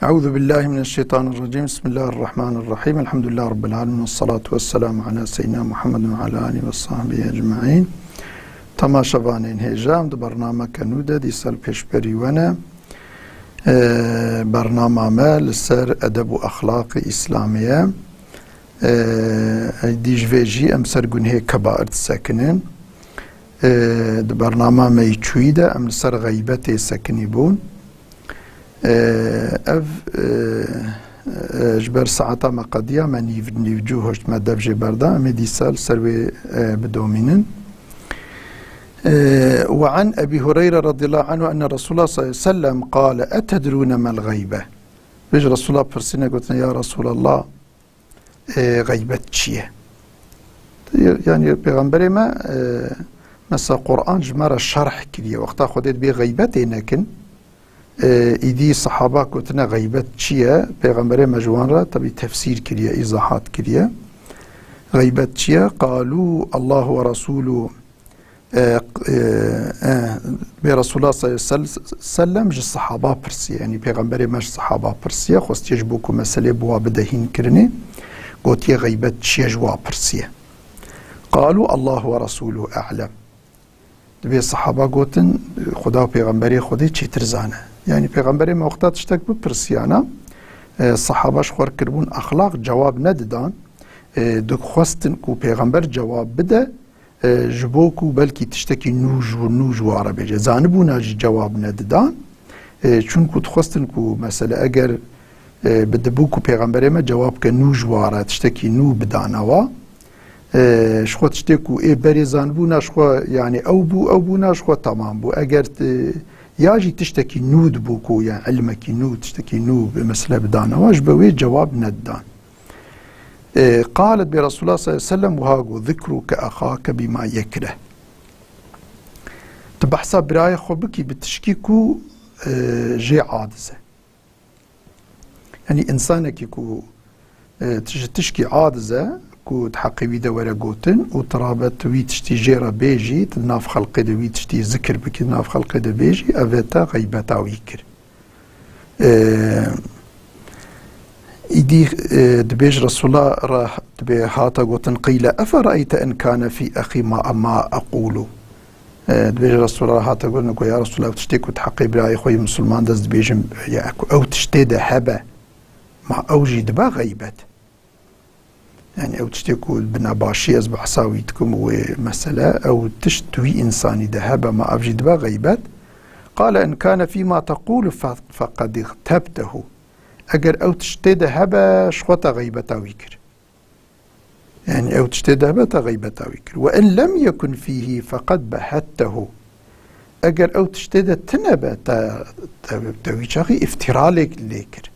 أعوذ بالله من الشيطان الرجيم. بسم الله الرحمن الرحيم. الحمد لله رب العالمين، والصلاة والسلام على سيدنا محمد وعلى آله وصحبه أجمعين. تماشاوانین هجام ده برنامه کنوده دی سال پیشبریونه برنامه مال سر ادب و اخلاق اسلامیه دی جویجی ام سر گنه کبائر سکنن ده برنامه میچوی ده ام سر غیبت سکنی بون اف جبر ساعتا مقدیه من نیوجو هشت مدف جبرده ام دی سال سروی بدومینن. وعن أبي هريرة رضي الله عنه أن رسول الله صلى الله عليه وسلم قال أتدرون ما الغيبة؟ بيج رسول الله برسينا قلتنا يا رسول الله غيبة شيء يعني بيغمبري ما مثلا قرآن جمارة شرح كلية وقتا خدت بي غيبتي لكن إيدي صحابة قلتنا غيبة شيء بيغمبري ما جوان تبي تفسير كلية إيضاحات كلية غيبة شيء قالوا الله ورسوله برسول الله صلى الله عليه وسلم جي الصحابة برسية يعني بيغمبري ماش صحابة برسية خواست يجبوكو مسألة بوا بدهين كرني قوت غيبت شي جوا برسية قالوا الله ورسوله أعلم. دبي الصحابة قوتن خدا بيغمبري خودي چي ترزانه يعني بيغمبري ما وقتا تشتك ببرسيانا الصحابة شخور كربون أخلاق جواب نددان دو خواستن كو بيغمبر جواب بده جبوكو بلكي تشتكي نوج وعربي زانبو ناجي جواب نددان چونكو تخستنكو مثلا اگر بدبوكو پیغمبر ما جواب که نوج وعرا تشتكي نو بدانوا شخو تشتكو بري زانبو ناشخو يعني او بو ناشخو تمام بو اگر ياجي تشتكي نود بوكو يعني علمك نو تشتكي نو مثلا بدانوا جبوي جواب ندان. قالت برسول الله صلى الله عليه وسلم وهاقو ذكرك أخاك بما يكره تبحثا براي خوبكي بتشكيكو جي عادزة يعني إنسانك كو تشكي عادزة كو تحقي ويدا ورا قوتن وترابط وي تشتي جيرا بيجي تناف خلقي دا وي تشتي ذكر بكي تناف خلقي دا بيجي أفتا غيبتا ويكر إيدي دبيج رسول الله راح دبي هاتا قوتن قيل أفرأيت إن كان في أخي ما أقوله دبيج رسول الله هاتا قلنا يا رسول الله تشتيكو تحقي براي خوي مسلمان دز دبيج أو تشتيد هبة مع أوجي دبا غيبت يعني أو تشتيكو بنباشي أز بحساويتكم ومسألة أو تشتوي إنساني دهبة ما أوجي دبا غيبت قال إن كان فيما تقول فقد اغتبته اگر او تشتيده هبا شخوتا غيبتا ويكر يعني او تشتيده هبا غيبتا ويكر وان لم يكن فيه فقد بهته اگر او تشتيده تنبا تويشاغي افتراء ليكر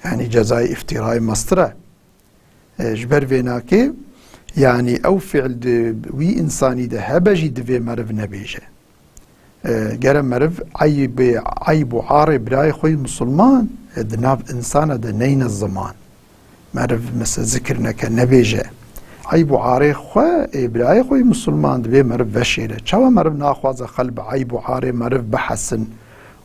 يعني جزاء افتراء مصدره جبر فيناكي يعني او فعل وي انساني ده هبا جي دفي مرف نبيجه جرم مرف عيب وعاري براي خوي مسلمان دناب إنسان ده نين الزمان معرف مثل ذكرنا كنبيجة عيب وعاري خوا براي خوي مسلمان دبي معرف بشيره شوا معرف ناخواز قلب عيب وعاري معرف بحسن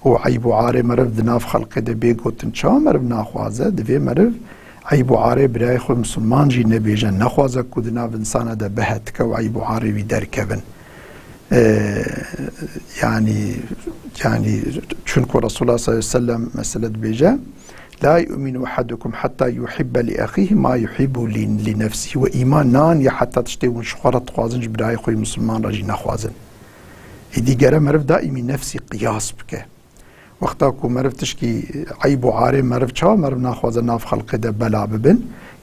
وعيب وعاري معرف دناب خلق دبي قوتن شوا معرف ناخوازه دبي معرف عيب وعاري براي خوي مسلمان جي نبيجة ناخوازه كو دناب إنسان ده بهتك وعيب وعاري بيدركبن يعني چونكو رسول الله صلى الله عليه وسلم مسألة بيجا لا يؤمن أحدكم حتى يحب لأخيه ما يحب لنفسه وإيمان نان حتى تشتيون شخورة خوازنج براي خوي مسلمان راجي نخوازن إدي قرأ مرف دائمي نفسي قياس بك وقتاكو مرف تشكي عيب وعاري مرف چا مرف نخوازن ناف خلق ده بلا ببن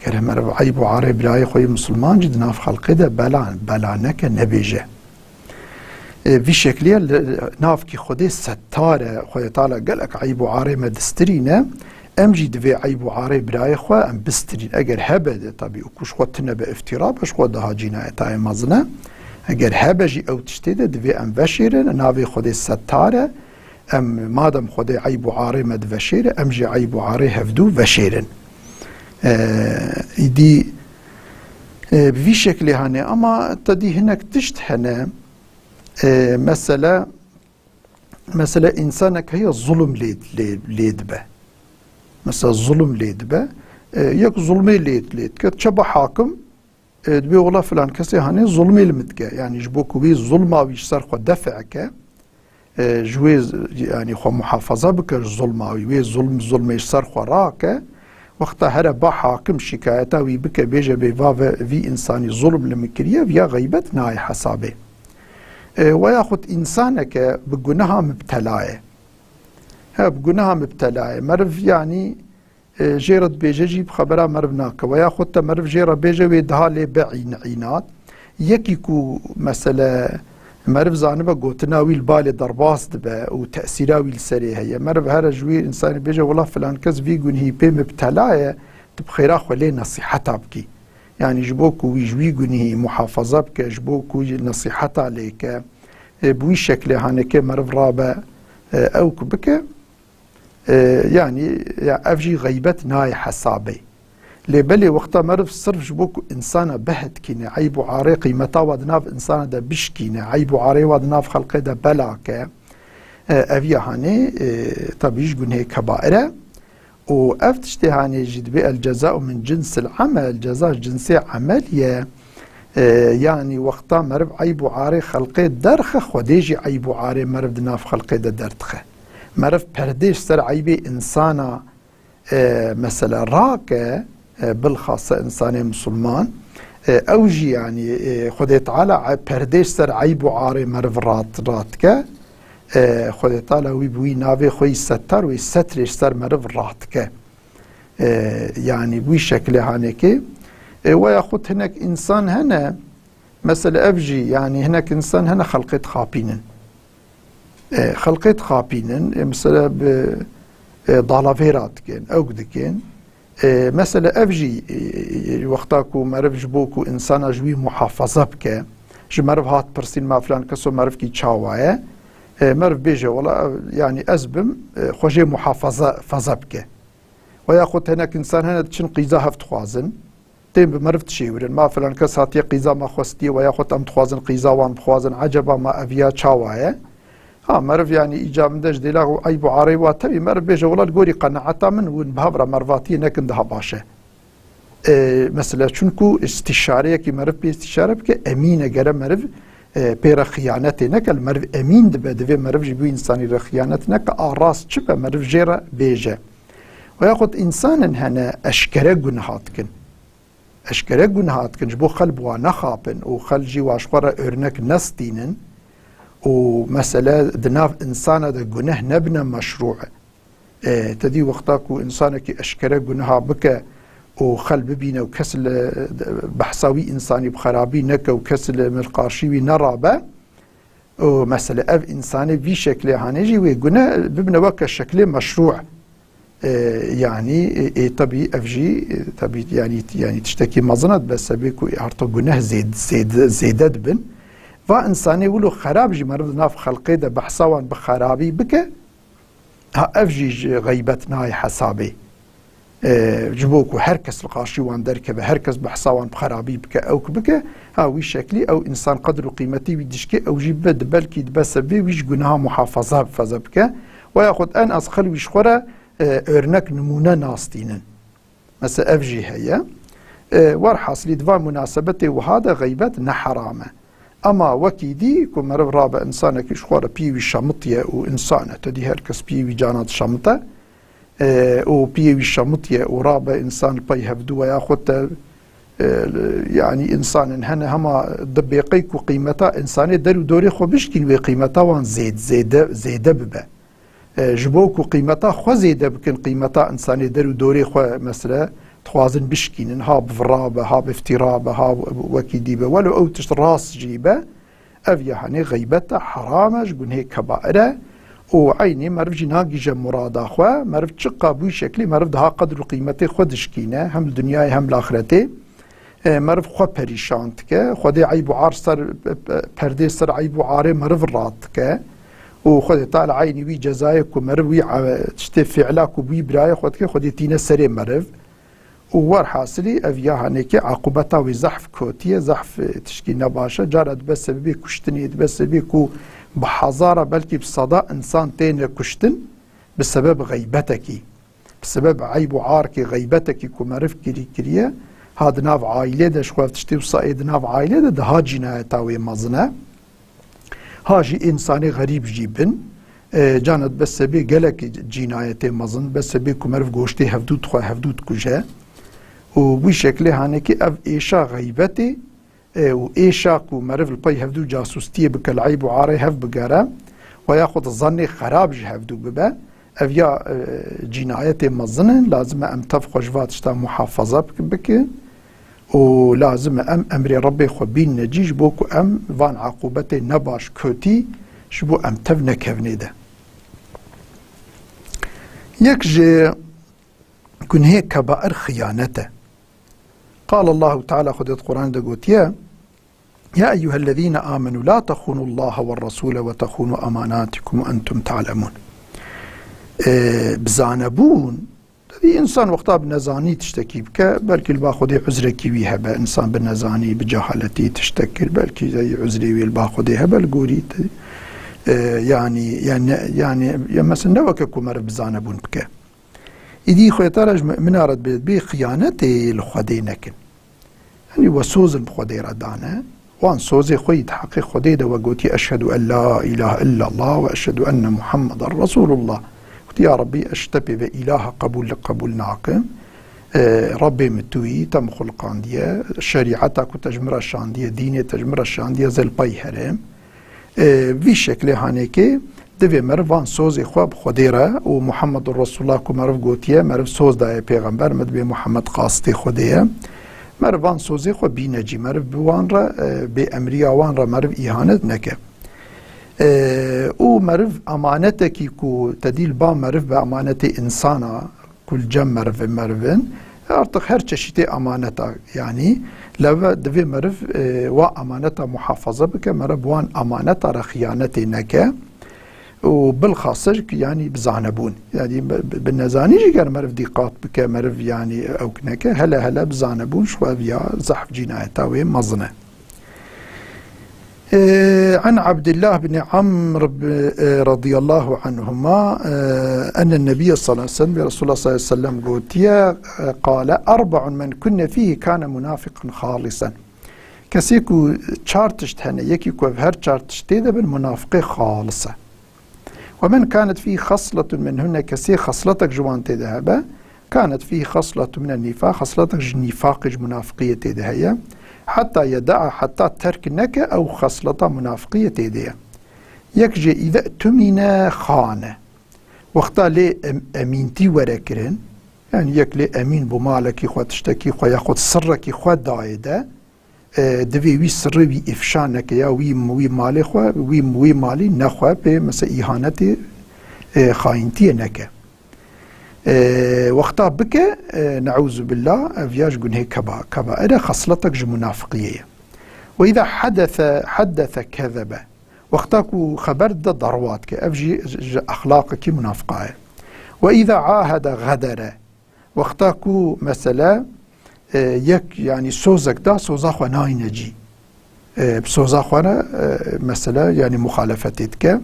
قرأ مرف عيب وعاري براي خوي مسلمان جد ناف خلق ده بلا نك نبيجه في شكلية نافكي خودي ستارة خودي تعالى قالك عيب وعاري ما دسترينا امجي دفي عيب وعاري براي خوا ام بسترين اگر هبه طبي وكوش خوا تنبا افتراء باش خوا دها جينا اتاي مزنا اگر هبه جي او تشتيده دفي ام بشيرن نافي خودي ستارة ام مادم خودي عيب وعاري ما دفشيره امجي عيب وعاري هفدو بشيرن ايدي في شكلي هاني اما تدي هناك تشت هنا مسألة إنسانك هي الظلم ليد به مثلا ظلم لید به یک ظلمی لید که چبا حاکم دبی والله فلان کسی هنی ظلمی لمدگه یعنی جبو کوی ظلم آویش سر خود دفع که جوی یعنی خو محافظه بکر ظلم آوی وی ظلمش سر خو را که وقتا هر با حاکم شکایتا وی بکه بیجه بیوا وی انسانی ظلم لمکریه ویا غیبت نای حسابه و یا خود انسانه که بگناها مبتلاه بگناها مبتلاه مرف یعنی جيرد بيجي جيب خبرها مرفناك ويا خدت مرف جيرا بيجي ويدها لي بعين عينات يكيكو مثلا مرف زانبا قوتنا ويل بالي درباس دبا وتأثيرا ويل سري هي مرف هذا جوي انسان بيجي والله فلان كز فيقون هي بي مبتلاية تبخيرا خلي نصيحتها بكي يعني جبوكو ويجوي قوني محافظة بك جبوكو نصيحتها ليك بوي شكل هانك مرف رابا اوك بك يعني افجي غيبت ناي حسابي لبلي وقتا مرف صرف جبوك انسان بهت كينا عيب وعاري قيمتا ودناف انسان دا بشكينا عيب وعاري ودناف خلقه دا بلاك افيا هاني طبيش قن هي كبائره وافتشتي هاني جدبي الجزاء من جنس العمل الجزاء جنسي عمليه يعني وقتا مرف عيب وعاري خلقه درخه خديجي عيب وعاري مرف دناف خلقه دا درتخه مرف پرديش سر عيبي انسانا مثلا راكه بالخاصة انسان مسلمان اوجي يعني خدي تعالى پرديش سر عيب وعاري مرف راتكه خدي تعالى ويبوي نافي خوي ستر ويسترش سر مرف راتكه يعني بوي شكل هانيكي وياخد هناك انسان هنا مثلا افجي يعني هناك انسان هنا خلقت خابينن خلقت خابينن مثلا ضالافيرات كان او كان مثلا افجي وقتاكو مرف جبوكو انسان جوي محافظه بك جمرف هات برسين ما فلان كسو مرف كي تشاوايه مرف بيجي ولا يعني ازبم خوجي محافظه فزبك وياخد هناك انسان هنا تشن قيزا هفت خوازن تيم بمرف تشيورن ما فلان كس هاتي قيزا ما خوستي وياخد ام تخوازن قيزا وان بخوازن عجبا ما افيا تشاوايه مرف يعني إيجاب مدش ديلاغ عيب وعاري واتبي مرف بيجا ولا القوري قناعتا من ونبهبرا مرفاتي نكن دها باشا مثلا چونكو استشاريه كي مرف بي استشاره بك امينه جرى مرف بيرا خيانتي نك المرف امين دبي مرف جيبو انساني رخيانت نك اراس چبا مرف جيرا بيجا وياخد انسان هنا اشكره جنهاتكن اشكره جنهاتكن جبو خلب ونخابن وخلجي واشقرا ارنك نستينن ومسألة دناف إنسانة دا جنه نبنى مشروع تدي وقتاكو إنسانك أشكره جنها بك وخل ببينا وكسل بحثاوي إنساني بخرابي نكا وكسل ملقاشيوي نرابة ومسألة أف إنساني في شكل هانيجي وجنه ببنى وكا شكل مشروع يعني طبي أفجي طبي يعني تشتكي مظنة بس بيكو هرتو جنه زيدت بن فإنساني ولو خراب جي مرض ناف خلقي ده بحثاوان بخرابي بك ها افجي غيبتنا حسابي جبوكو هركس القاشي وان دركبه هركس بحثاوان بخرابي بك او بك ها وي شكلي او انسان قدر قيمتي ويدشكي او جيب بد بلكي دبسبي ويش جنها محافظه بفزبك وياخد ان اسخل ويش خورا ارنك نمونه ناستينن مثلا افجي هي ورحاصلي دفا مناسبتي وهذا غيبت نحرامه اما وكيدي كو مرف رابع انسانك يشخور بيوي شمطيه وانسانه تدي هركس بيوي جانات شمطه وبيوي شمطيه ورابع انسان بي هفدو وياخد يعني انسان هنا هما دبيقيك وقيمتا انساني درو دوري خو بشكل وقيمتا وان زيد ببا جبوك وقيمتا خو زيد بكن قيمتا انساني درو دوري خو مثلا تخوازن بشكين ها بفرابة ها بافترابة ها وكيديبة ولو اوتش راس جيبة افيا هاني غيبتا حرامة جبون هيك كبائرة وعيني مرف جناقي جا مرادا خوا مرف تشقا بوي شكلي مرف دها قدر قيمتي خود شكينة هم الدنيا هم الاخرتي مرف خوا بريشانتك خودي عيب وعار سر پردي سر عيب وعاري مرف راتك وخودي طال عيني وي جزايك ومرف وي تشتي فعلاك وبوي براي خودك خودي تينا سري مرف وور حاصلي افيا هنيك عقوبتها وزحف كوتيه زحف تشكي نباشا جارت بس بي كشتني بس بيكو بحضاره بلكي بصدى انسان تاني كشتن بسبب غيبتك بسبب عيب وعارك غيبتك كمرف كريه هاد ناف عائله ده شخوفتشتي وصايد ناف عائله ده ها جنايتاوي مزنه هاجي انساني غريب جيبن جانت بس بي قالك جنايتي مزن بس بي كمرف گوشتي هفدود خو هفدود كجا وبي شكل هانكي اف ايشا غيبتي و ايشا كمرف البي هفدود جاسوستي بكل عيب وعاري هف بقرا وياخذ الظن خراب هفدود ببا افيا جنايتي مزن لازم ام تفخ جوات شتا محافظه بك ولازم امر ربي خبين نجيج بوكو فان عقوبتي نباش كوتي شبو تفنا كفني ده يكجي كن هيك كبائر خيانته قال الله تعالى خذ القرآن ده قلت يا أيها الذين آمنوا لا تخونوا الله والرسول وتخونوا أماناتكم وأنتم تعلمون بزانبون دي انسان وقتا بنزاني تشتكي بك بلكي الباخذي عذركي ويها انسان بالنزاني بجهالتي تشتكي بلكي زي عذري والباخذي هبا القوري يعني مثلا نوك كمر بزانبون بك إدي خويتارج من أرد بي خيانتي لخدي نكن يعني وسوز بخدي ردانا وان سوزي خوي تحقق خدي ده وقوتي أشهد أن لا إله إلا الله وأشهد أن محمد رسول الله يا ربي اشتبه بإله قبول ناقم ربي متوي تم خلقان ديه شريعتك وتجمر الشانديه ديني تجمر الشانديه زل باي هرم في شكل هانيكي دوی مروان سوزی خواب خودیره و محمد رسول الله که مرو گوتیه مرو سوز دای پیغمبر مدبی محمد قاستی خودیه مروان سوزی خواب بی نجی مرو بوان را بی امری آوان را مرو ایهانت نکه او مرو امانته کی کو تدیل با مرو به امانت انسانا کل جم مروین artık her çeşitli amaneta yani leve devi merv ve amaneta muhafaza bike merv wan amaneta ra hıyaneti neke وبالخاصة يعني بزعنبون يعني بالنزاني جيكار مرف دقات بك مرف يعني أو كنكا هلا بزعنبون شوى بيا زحف جنايتاوي مظنة عن عبد الله بن عمرو رضي الله عنهما أن النبي صلى الله عليه وسلم رسول الله صلى الله عليه وسلم قال 4 من كن فيه كان منافقا خالصا كسيكو تشارتشت هنا يكيكو هر تشارتشتي ده بالمنافقة خالصة ومن كانت فيه خصلة منهن كسي خصلتك جوانتي ذهبا كانت فيه خصلة من النفاق خصلتك نفاق منافقية تدهيا حتى يدع حتى ترك نك أو خصلة منافقية تدهيا يكجي إذا اؤتمن خانة وقتا لي أمينتي وركرن يعني يكلي أمين بمالك خو تشتكي خو ياخد سرك خو دايده دوی وی سر وی افشا نکه یا وی مالی خو وی مالی نخوا به مثلا ایهانت خاینتی نکه وقتا بکه نعوذ بالله افیاج گنه كبائر خصلتك منافقيه واذا حدث كذب وقتا کو خبر ده ضروات که افجي اخلاقك منافقه واذا عاهد غدر وقتا کو مثلا یک يعني سوزك دا سوزا خو ناينجي بسوزا خوانا مثلا يعني مخالفتك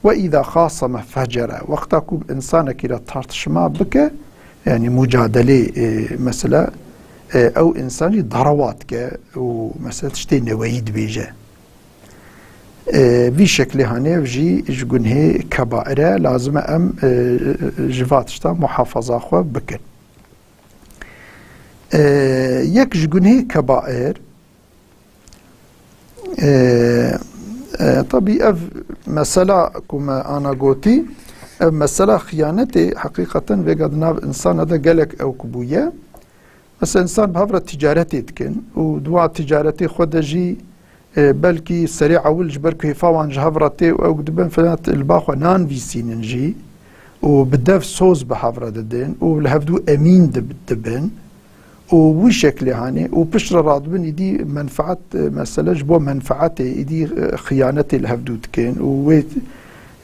وإذا خاصم فجر وقتكم إنسانك إلى تارتشما بك يعني مجادلة مثلا أو إنساني ضرواتك ومثلا تشتي نويد بيجا في شكل هاني وجي جون هي كبائر لازم أم جفاتشتا محافظة خو بكن یک جگونه کبائر طبي اف مسألة كما انا قوتي مسألة خيانتي حقيقة وقد ناف انسان هذا قالك او كبوية بس انسان بهفرة تجارتي تكن ودواء تجارتي خدجي بلكي سريع اول جبركو يفاوان جهفرتي او قدبن فنات الباخو نان في سيننجي وبداف صوز بهفرة ددين والهفدو امين دبن وشكل هاني وبشر رادبن يدي منفعة مثلا جبو منفعته يدي خيانتي الهفدود كين وويت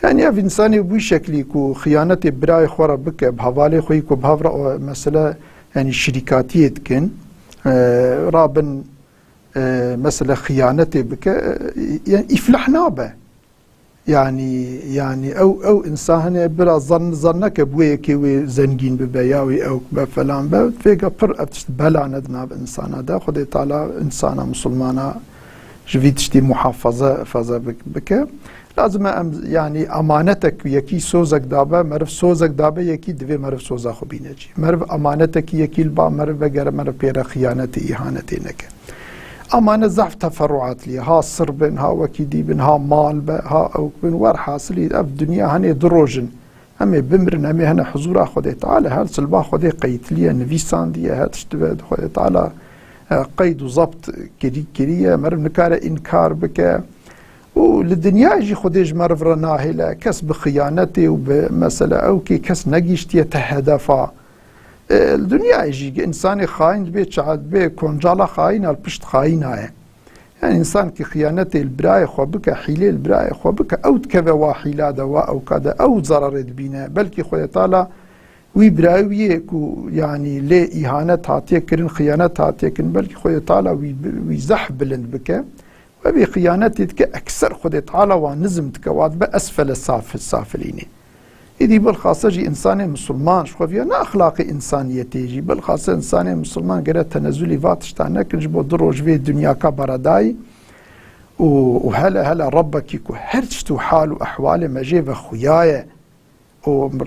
يعني في انساني بشكل يكو خيانتي براي خورا بك بحوالي خوي يكو بهفرا مثلا يعني شركاتية كين رابن مثلا خيانتي بك يعني يفلحنا به يعني او انسان بلا ظنك بويكي وزنجين ببياوي او بفلان بفيقا بر بلا ندنا بانسان هذا خدي تعالى انسانه مسلمانه جوي تشتي محافظه فازا بك لازم يعني امانتك يكي سوزك دابا مرف سوزك دابا يكي دبي مرف سوزا خو بينجي مرف امانتك يكي البا مرف بغير مرف بير خيانتي اهانتي نك امانه ضعف تفرعات لي ها سر بن ها وكيدي بن ها مال ها او بن ور حاصلي اب الدنيا هني دروجن امي بمرن امي هنا حضور خدي تعالى هل سلبا خدي قيت لي نفيسان دي هاتشتبد خدي تعالى قيد وضبط كريه مرف نكار انكار بك وللدنيا يجي خديج مرف رناهله كس بخيانتي وبمساله او كي كس نجيشتي تهدفا الدنيا يجي انسان خاين بيت شعاد بي كونجالا خاين البشت خاين هاي يعني انسان كي خيانتي البراي خو بك حيله البراي خو بك او تكذا واحيلا دواء او كذا او ضرر بينا بلكي خو تعالى وي براوي كو يعني لي اهانت هاتيكن خيانت هاتيكن بلكي خو تعالى وي زح بلند بك وبي خيانتك اكثر خو تعالى ونزمتك واد باسفل السافلين إذا بالخاصة جي إنسان مسلمان شو فيها نا أخلاقي إنسانيتي جي بالخاصة إنسان مسلمان قرأ تنزلي فاتش تاعنا كنجبو دروج في الدنيا كبرداي وهلا ربك يكو هرشتو حال وأحواله ما جيب خوياي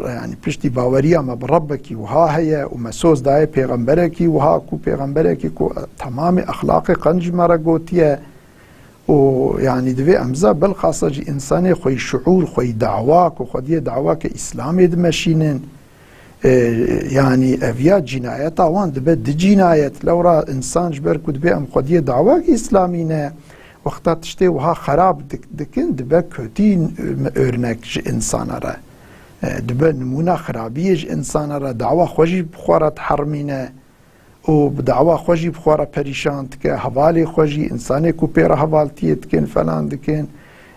يعني بشتي باوريا ما بربك وها هي وما سوز داي بيغمبرك وها كو بيغمبرك كو تمام أخلاقي قنج مرقوتيه ويعني دبي أمزا بالخاصة جي إنساني خوي شعور خوي دعواك وخديه دعواك إسلامي دمشينين يعني أفيات جنايات وان دبي دي جنايات لو را إنسان جبركو دبي أم خديه دعواك إسلامينا وقتا تشتي وها خراب دكين دبي كوتين örnek جي إنسان را دبي نمونا خرابية جي إنسان را دعوا خوشي بخورة تحرمينا و بدعوا خوشی بخوره پریشان که حوالی خوشی انسانی کو پیر حوالتی تکن فلان دکن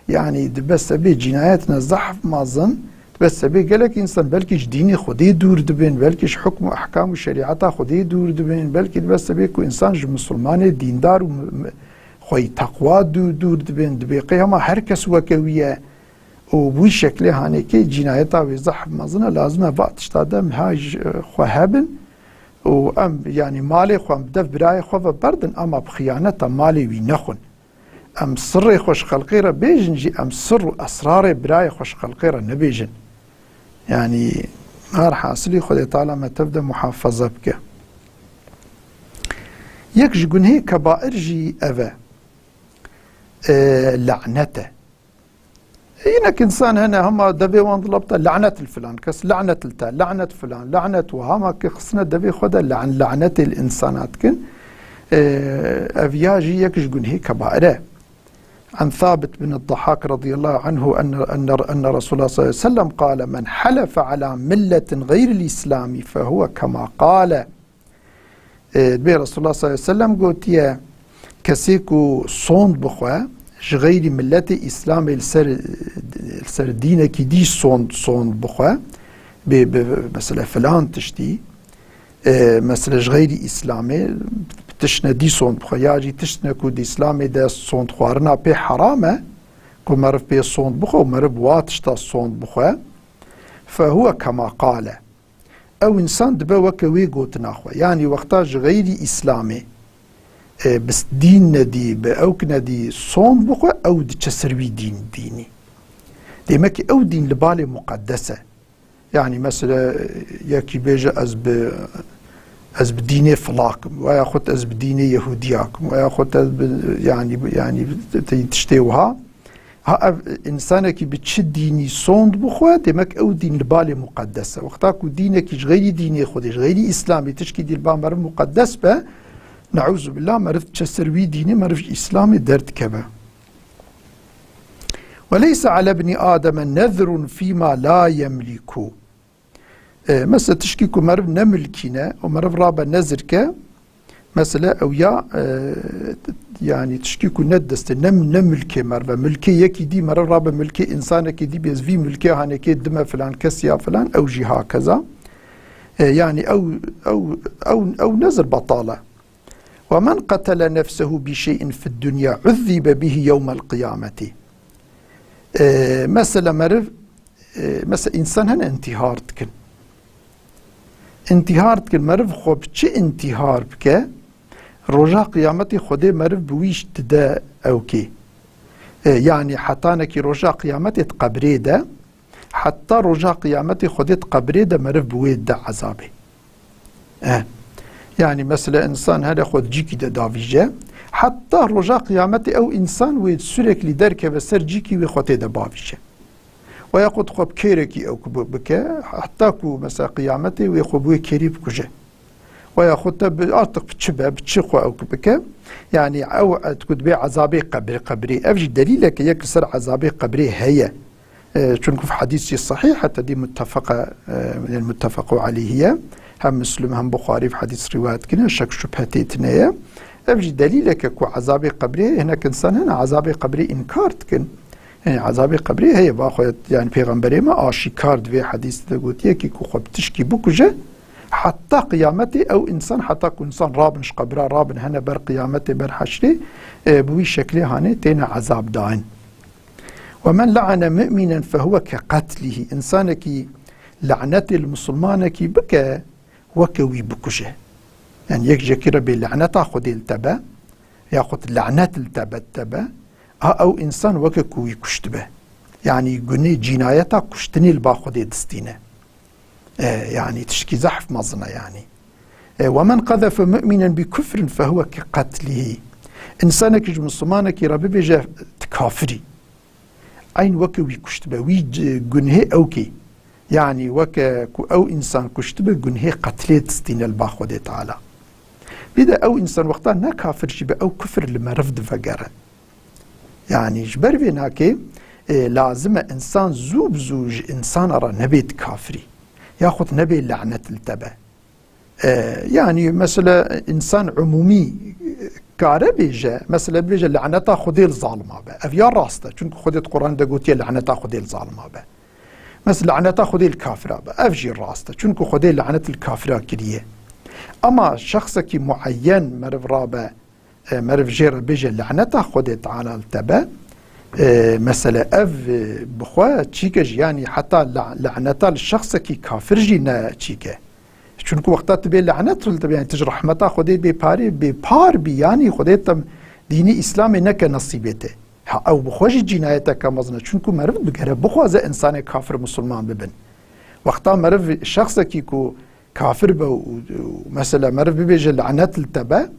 يعني بس بي جناياتنا زحف مازن بس بي قالك انسان بلكيش ديني خدي دور دبين بلكيش حكم واحكام وشريعتها خدي دور دبين بلكي بس بي كو انسان مسلمان ديندار خوي تقوى دور دبين دبيقي هما هركس وكويه وبوي شكله هاني كي جنايتها وزحف مازن لازم وقت اشتادم هاج خوهابن وام يعني مالي خو ام دف براي خو بردن اما بخيانته مالي وينخن ام سري خوش خلقيره بيجن جي ام سر اسرار براي خوش خلقيره نبيجن يعني هار حاصلي خدي طالما تبدا محافظه بك يكش جنهي كبائر جي افا لعنته هناك انسان هنا هم دبي وان طلبته لعنه الفلان كس لعنه التا لعنه فلان لعنه وهما خصنا دبي خدا لعنه الانسانات كن افياجي يكش جنهي كبائره عن ثابت بن الضحاك رضي الله عنه ان رسول الله صلى الله عليه وسلم قال من حلف على مله غير الاسلام فهو كما قال بي رسول الله صلى الله عليه وسلم قلت يا كسيكو صوند بخوا غير ملة إسلام السر دينك دي صوند بخوا مثلا فلان تشتي مثلا غير إسلامي تشنا دي صوند بخوا ياجي تشنا كو دي إسلامي دا صوند خوارنا بي حرامة كو مرف بي صوند بخوا ومرف واتشتا صوند بخوا فهو كما قال أو إنسان دبا وكوي قوتنا خوا يعني وقتاج غير إسلامي بس دين ندي بأوك ندي صوم بخوا أو دي تشسروي ديني ديماكي أو دين لبالي مقدسة يعني مثلا ياكي بيجا أز بديني فلاكم وياخد أز بديني يهودياكم وياخد يعني تشتيوها ها إنسانك بتشد ديني صوم بخوا ديماك أو دين لبالي مقدسة وقتاكو دينك غير ديني خودش غير إسلامي تشكي دي البامر مقدس به نعوذ بالله مرفت تشسروي ديني مرفت إسلامي درد كبا وليس على ابن آدم نذر فيما لا يملكه مثلا تشكيكو مرف نملكينا ومرف رابا نذرك مثلا أو يا يعني تشكيكو ندست نملكي مرفا ملكي يكي دي مرف رابا ملكي إنسانك دي بيزفي ملكي هانكي دم فلان كسيا فلان أو جي هكذا يعني أو نذر بطالة ومن قتل نفسه بشيء في الدنيا عذب به يوم القيامة مثلا مرف مثلا انسان هن انتحار دکن انتحار دکن مرف خوب چه انتحار بکه رجا قیامتی خود مرف بویش تده او کی يعني حتى نكي رجا قيامتي تقبري ده حتى رجا قيامتي خدت قبري ده مرف بويد ده عذابي يعني مثلا انسان هذا خد جيكي ده دافيجه حتى رجا قيامتي او انسان ويد سرك لدرك بسر جيكي ويخوتي ده بافيجه ويقود خب كيركي او بك حتى كو مثلا قيامتي ويخبوي كريب كجه وياخذ بأرتق بتشبه بتشخوا او بك يعني او تكون بي عذابي قبري افجي دليلك يكسر عذابي قبري هي شنكو في حديث صحيح حتى دي متفقه من المتفق عليه هي هم مسلم هم بخاري في حديث روايات كنا شك شبهتي تنيا افجي دليلك كو عذابي قبري هناك انسان هنا عذابي قبري انكار تكن يعني عذابي قبري هي باخذ يعني پیغمبري ما اشكار في حديث تقولتي كي كو خب تشكي بكجه حتى قيامتي او انسان حتى كو انسان رابنش قبره رابن هنا بر قيامتي بر حشري بوي شكلي هاني تينا عذاب داين ومن لعن مؤمنا فهو كقتله انسانك لعنة المسلمانك بك وكوي بكشه يعني يك جكير باللعنة خذ التبا ياخذ لعنة التبا او انسان وكوي كشتبه يعني جني جنايته كشتني الباخذ دستينه يعني تشكي زحف مظنة يعني ومن قذف مؤمنا بكفر فهو كقتله انسانك مسلمانك ربي بيجا تكافري اين وكوي كشتبه وي جنه اوكي يعني او انسان كشتبه جنه قتله تستين الباخذ تعالى بدا او انسان وقتها نكافر شبه او كفر لما رفض فقره يعني جبر بيناكي لازم انسان زوج انسان ارى نبيت كافري ياخذ نبي لعنة التبع يعني مثلا انسان عمومي كاره بيجا مثلا بيجا لعنة خذي الظالمة با افيا راسته چونك خذي القرآن دا قلت لعنة خذي الظالمة با مثلا لعنة خذي الكافرة با افجي راسته چونك خذي لعنة الكافرة كريه اما شخص كي معين مرف رابع مرف جير بيجا لعنة خذي تعالى التبع مثلا اف بخوا تشيكج يعني حتى لعنتا الشخص كي كافر جينا تشيكه چونكو وقتا تبي لعنت يعني تج رحمتا خديت ببار بي يعني خديت ديني اسلامي نك نصيبته او بخوش جنايته كمزنا چونكو مرف بگره بخوا ز انسان كافر مسلمان ببن وقتا مرف الشخص كي كو كافر بو مثلا مرف بيجي لعنت التبا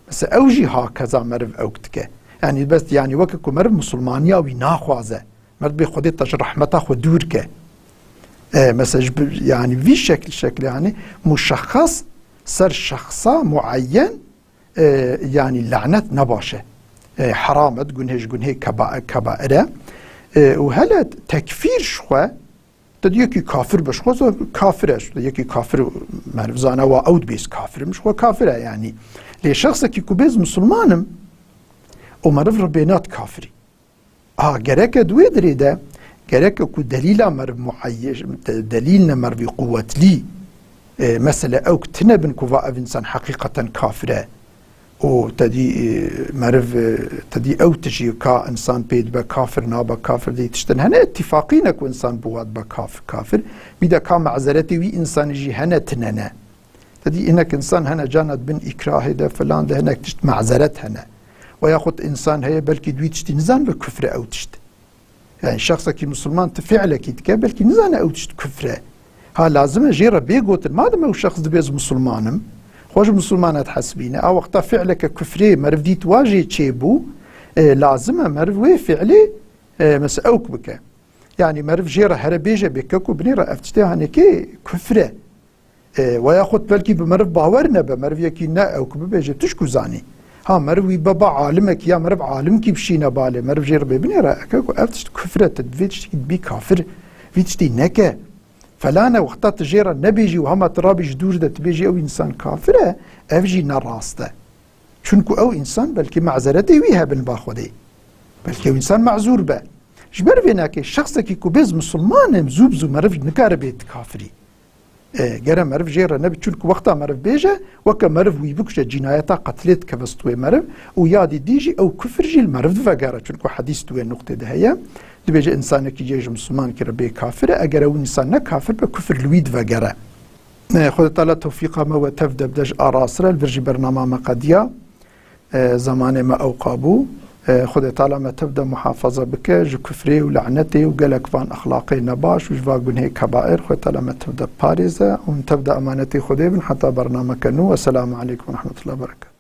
بس اوجي هكذا مرف اوكتكه يعني بس يعني وككو مرد مسلمانيا ويناخوازه مرد بخودي تج رحمته خو دوركه مثلا يعني في شكل يعني مشخص سر شخصا معين يعني لعنت نباشه حرام تقول هي كبائره وهلا تكفير شخوا تديكي كافر بشخوا كافرش تديكي كافر معرف زانا واود بيس كافر مش هو كافره يعني لشخص كي كوبيز مسلمانم ومرف ربينات كافري جرك دوي دريده جرك كو دليل مر معيش دليلنا مر بقوة لي مثلا او كتنبن كوفا انسان حقيقة كافرة او تدي مرف تدي او تجي كا انسان بيد بكافر نابا كافر دي تشتن هنا اتفاقين كو انسان بواد بكافر كافر بيدا كا معذرتي وي انسان جي هنا تننا تدي انك انسان هنا جانت بن اكراه ده فلان ده هناك تشت معذرت هنا وياخذ انسان هي بلكي دوي تشتي نزان بكفر او تشت يعني شخص كي مسلمان تفعله كي تكا بلكي نزان او تشت كفره ها لازم جيرا بيقوت ما دام هو شخص دبيز مسلمانم خوش مسلمانات حسبينه او وقتا فعلك كفري مرف دي تواجه تشيبو لازم مرف وي فعلي مس اوك بك يعني مرف جيرا هربيجه بككو بنيرا افتشتي هانيكي كفره وياخذ بلكي بمرف باورنا بمرف يكي نا او كبيجه تشكو زاني ها مروي بابا عالمك يا مرب عالمك بشينا باله مرب جير ببني راكو افتش كفره تدفيتش بي كافر فيتشتي نكا فلانا وقتا تجيرا نبيجي وهما ترابيج دور ده تبيجي او انسان كافره افجي نراسته چونكو او انسان بلكي معذرتي ويها بالباخودي بلكي انسان معذور به جبر بيناكي شخص كي كوبيز مسلمان زوبزو مرب نكار بيت كافري جرى مرف جيرة نبي تشونك وقتها مرف بيجا وكا مرف ويبكش جنايتا قتلت كفستوي مرف ويادي ديجي او كفر جي المرف فقارة تشونك حديث توي النقطة دهيا دبيجا انسان كي جيج مسلمان كي ربي كافر اگر او انسان كافر بكفر الويد فقارة خود تعالى توفيق ما وتفدى بدج اراسرة الفرجي برنامج مقديا زمان ما اوقابو خود تعالى ما تبدا محافظه بك جو كفري ولعنتي وقالك فان اخلاقي نباش وجفا هيك كبائر خود تعالى ما تبدا باريزه وتبدا امانتي خديبن حتى برنامج كنو والسلام عليكم ورحمه الله وبركاته.